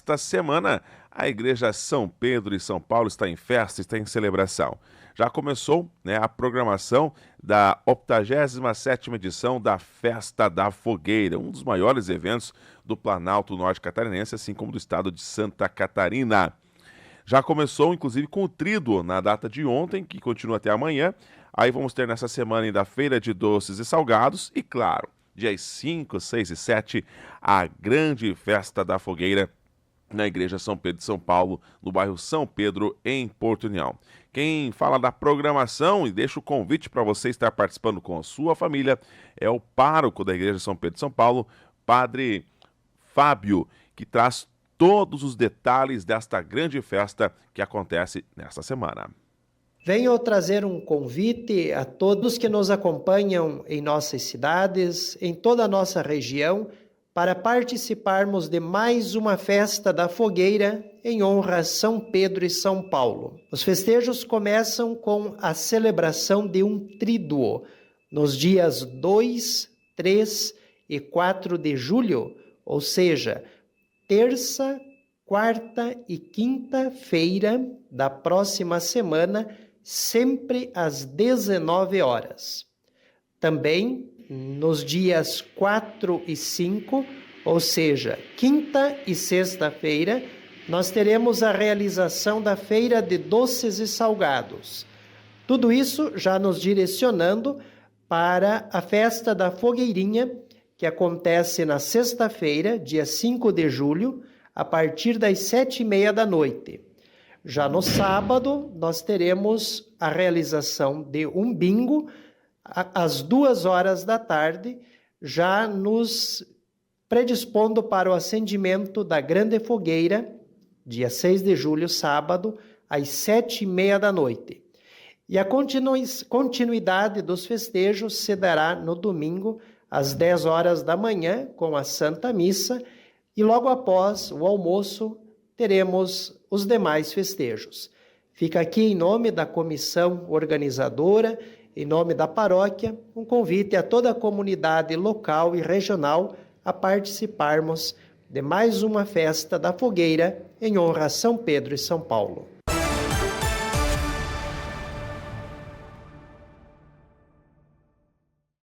nesta semana, a Igreja São Pedro e São Paulo está em festa, está em celebração. Já começou, a programação da 87ª edição da Festa da Fogueira, um dos maiores eventos do Planalto Norte Catarinense, assim como do estado de Santa Catarina. Já começou, inclusive, com o tríduo na data de ontem, que continua até amanhã. Aí vamos ter nessa semana ainda a Feira de Doces e Salgados e, claro, dias 5, 6 e 7, a grande Festa da Fogueira na Igreja São Pedro de São Paulo, no bairro São Pedro, em Porto União. Quem fala da programação e deixa o convite para você estar participando com a sua família é o pároco da Igreja São Pedro de São Paulo, Padre Fábio, que traz todos os detalhes desta grande festa que acontece nesta semana. Venho trazer um convite a todos que nos acompanham em nossas cidades, em toda a nossa região, para participarmos de mais uma festa da fogueira em honra a São Pedro e São Paulo. Os festejos começam com a celebração de um tríduo nos dias 2, 3 e 4 de julho, ou seja, terça, quarta e quinta-feira da próxima semana, sempre às 19 horas. Também nos dias 4 e 5, ou seja, quinta e sexta-feira, nós teremos a realização da Feira de Doces e Salgados. Tudo isso já nos direcionando para a festa da Fogueirinha, que acontece na sexta-feira, dia 5 de julho, a partir das 7h30 da noite. Já no sábado, nós teremos a realização de um bingo às 2 horas da tarde, já nos predispondo para o acendimento da grande fogueira, dia 6 de julho, sábado, às 7h30 da noite. E a continuidade dos festejos se dará no domingo, às 10 horas da manhã, com a Santa Missa, e logo após o almoço, teremos os demais festejos. Fica aqui, em nome da comissão organizadora, em nome da paróquia, um convite a toda a comunidade local e regional a participarmos de mais uma festa da fogueira em honra a São Pedro e São Paulo.